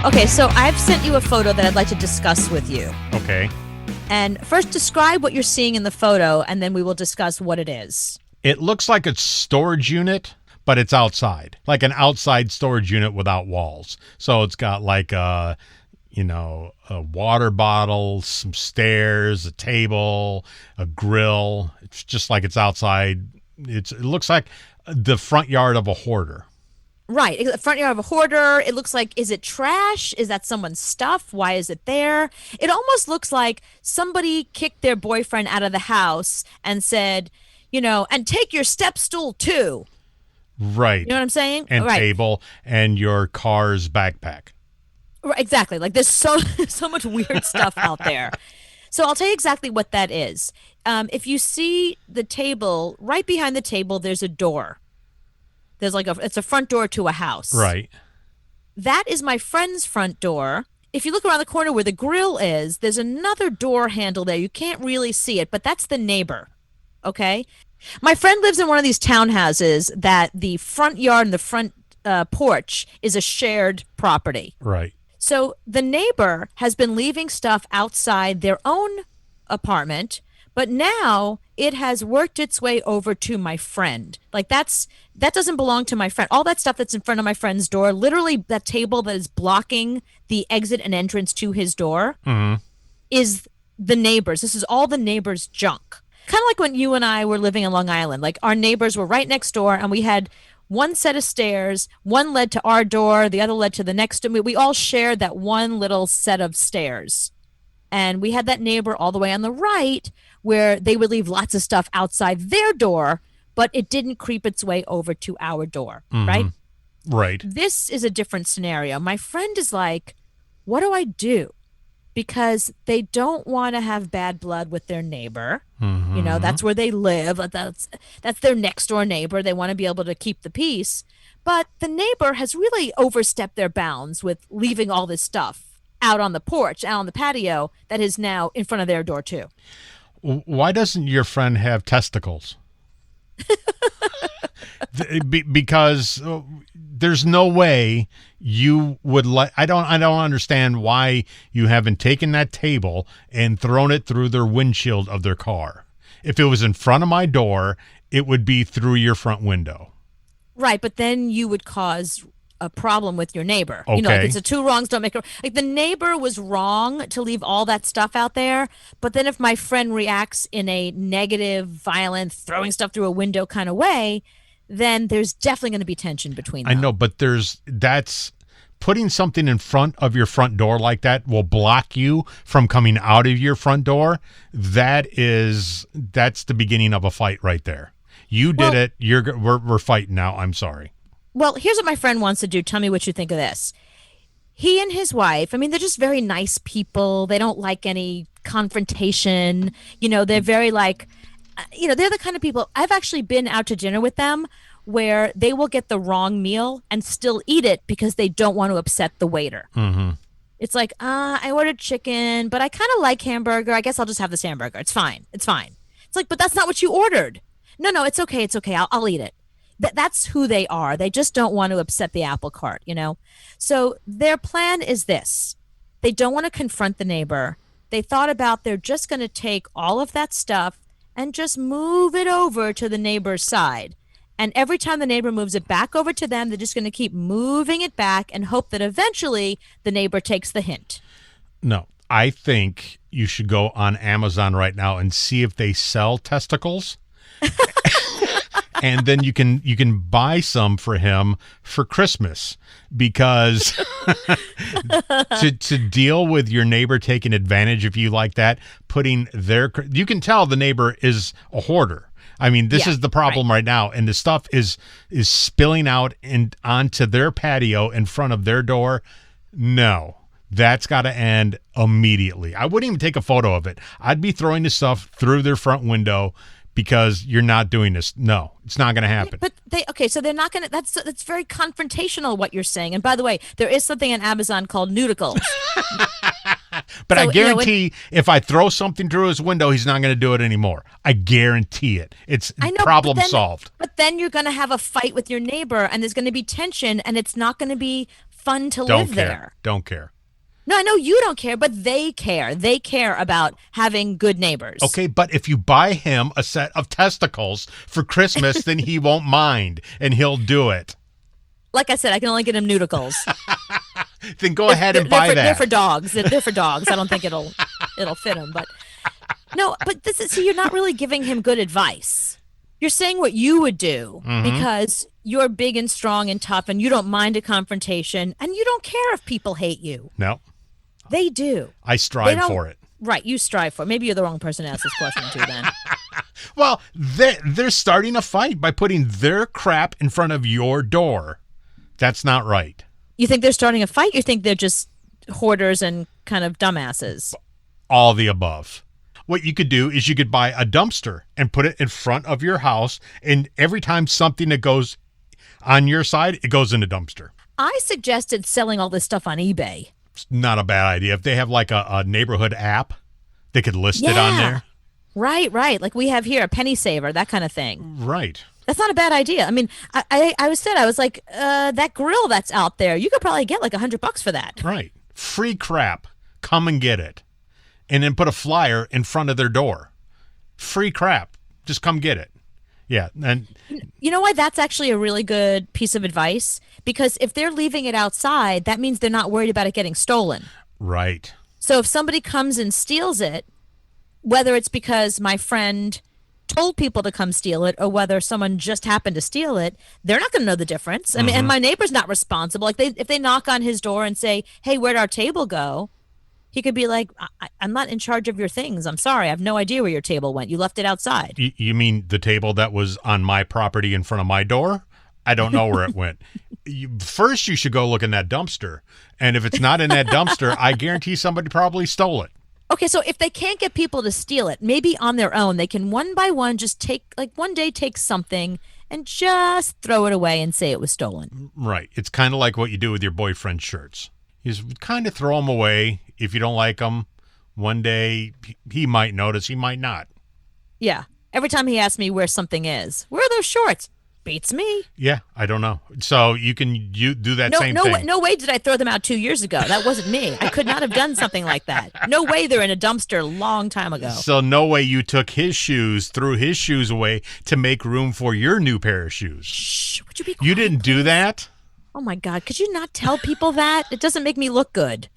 Okay, so I've sent you a photo that I'd like to discuss with you. Okay. And first, describe what you're seeing in the photo, and then we will discuss what it is. It looks like a storage unit, but it's outside, like an outside storage unit without walls. So it's got like a water bottle, some stairs, a table, a grill. It's just like it's outside. It looks like the front yard of a hoarder. Right. The front yard of a hoarder. It looks like, is it trash? Is that someone's stuff? Why is it there? It almost looks like somebody kicked their boyfriend out of the house and said, and take your step stool too. Right. You know what I'm saying? And right. Table and your car's backpack. Right, exactly. Like there's so much weird stuff out there. So I'll tell you exactly what that is. If you see the table, right behind the table, there's a door. There's it's a front door to a house. Right. That is my friend's front door. If you look around the corner where the grill is, there's another door handle there. You can't really see it, but that's the neighbor. Okay? My friend lives in one of these townhouses that the front yard and the front porch is a shared property. Right. So the neighbor has been leaving stuff outside their own apartment, but now it has worked its way over to my friend. Like that doesn't belong to my friend. All that stuff that's in front of my friend's door, literally that table that is blocking the exit and entrance to his door, is the neighbor's. This is all the neighbor's junk. Kind of like when you and I were living in Long Island. Like our neighbors were right next door, and we had one set of stairs. One led to our door, the other led to the next door. We all shared that one little set of stairs. And we had that neighbor all the way on the right where they would leave lots of stuff outside their door, but it didn't creep its way over to our door, right? Right. This is a different scenario. My friend is like, what do I do? Because they don't want to have bad blood with their neighbor. That's where they live. That's their next door neighbor. They want to be able to keep the peace. But the neighbor has really overstepped their bounds with leaving all this stuff out on the porch, out on the patio that is now in front of their door too. Why doesn't your friend have testicles? Because there's no way you would I don't understand why you haven't taken that table and thrown it through their windshield of their car. If it was in front of my door, it would be through your front window. Right, but then you would cause a problem with your neighbor. Okay. It's a two wrongs don't make a like. The neighbor was wrong to leave all that stuff out there, but then if my friend reacts in a negative, violent, throwing stuff through a window kind of way, then there's definitely going to be tension between them. I know, but that's putting something in front of your front door like that will block you from coming out of your front door. That's the beginning of a fight right there. You did it. We're fighting now. I'm sorry. Well, here's what my friend wants to do. Tell me what you think of this. He and his wife, they're just very nice people. They don't like any confrontation. They're very they're the kind of people. I've actually been out to dinner with them where they will get the wrong meal and still eat it because they don't want to upset the waiter. It's like, I ordered chicken, but I kind of like hamburger. I guess I'll just have this hamburger. It's fine. It's like, but that's not what you ordered. No, it's okay. It's okay. I'll eat it. That's who they are. They just don't want to upset the apple cart, So their plan is this. They don't want to confront the neighbor. They thought about they're just going to take all of that stuff and just move it over to the neighbor's side. And every time the neighbor moves it back over to them, they're just going to keep moving it back and hope that eventually the neighbor takes the hint. No, I think you should go on Amazon right now and see if they sell testicles. And then you can buy some for him for Christmas, because to deal with your neighbor taking advantage of you like that, you can tell the neighbor is a hoarder. This is the problem right now, and the stuff is spilling out and onto their patio in front of their door. No, that's got to end immediately. I wouldn't even take a photo of it. I'd be throwing the stuff through their front window, because you're not doing this. No, it's not going to happen. But so they're not going to, that's very confrontational what you're saying. And by the way, there is something on Amazon called nudicles. But I guarantee if I throw something through his window, he's not going to do it anymore. I guarantee it. It's problem solved. But then you're going to have a fight with your neighbor, and there's going to be tension, and it's not going to be fun to Don't live care. there. Don't care. No, I know you don't care, but they care. They care about having good neighbors. Okay, but if you buy him a set of testicles for Christmas, then he won't mind and he'll do it. Like I said, I can only get him nudicles. Then go ahead and buy that. They're for dogs. They're for dogs. I don't think it'll fit him. But no, but this is, see, you're not really giving him good advice. You're saying what you would do because you're big and strong and tough and you don't mind a confrontation and you don't care if people hate you. No. They do. I strive for it. Right, you strive for it. Maybe you're the wrong person to ask this question to then. Well, they're starting a fight by putting their crap in front of your door. That's not right. You think they're starting a fight? You think they're just hoarders and kind of dumbasses? All the above. What you could do is you could buy a dumpster and put it in front of your house, and every time something that goes on your side, it goes in the dumpster. I suggested selling all this stuff on eBay. It's not a bad idea. If they have like a neighborhood app, they could list it on there. Right. Like we have here, a penny saver, that kind of thing. Right. That's not a bad idea. I mean, I was like, that grill that's out there, you could probably get like $100 for that. Right. Free crap. Come and get it. And then put a flyer in front of their door. Free crap. Just come get it. Yeah. And you know why that's actually a really good piece of advice? Because if they're leaving it outside, that means they're not worried about it getting stolen. right. So if somebody comes and steals it, whether it's because my friend told people to come steal it or whether someone just happened to steal it, they're not going to know the difference. I mean, and my neighbor's not responsible. Like if they knock on his door and say, "Hey, where'd our table go?" He could be like, I'm not in charge of your things. I'm sorry. I have no idea where your table went. You left it outside. You mean the table that was on my property in front of my door? I don't know where it went. First, you should go look in that dumpster. And if it's not in that dumpster, I guarantee somebody probably stole it. Okay, so if they can't get people to steal it, maybe on their own, they can one by one just one day take something and just throw it away and say it was stolen. Right. It's kind of like what you do with your boyfriend's shirts. You just kind of throw them away. If you don't like them, one day he might notice, he might not. Yeah. Every time he asks me where something is, where are those shorts? Beats me. Yeah, I don't know. So you do that same thing. No way did I throw them out 2 years ago. That wasn't me. I could not have done something like that. No way they're in a dumpster a long time ago. So no way you took his shoes, threw his shoes away to make room for your new pair of shoes. Shh, would you be quiet? You didn't do that? Oh my God, could you not tell people that? It doesn't make me look good.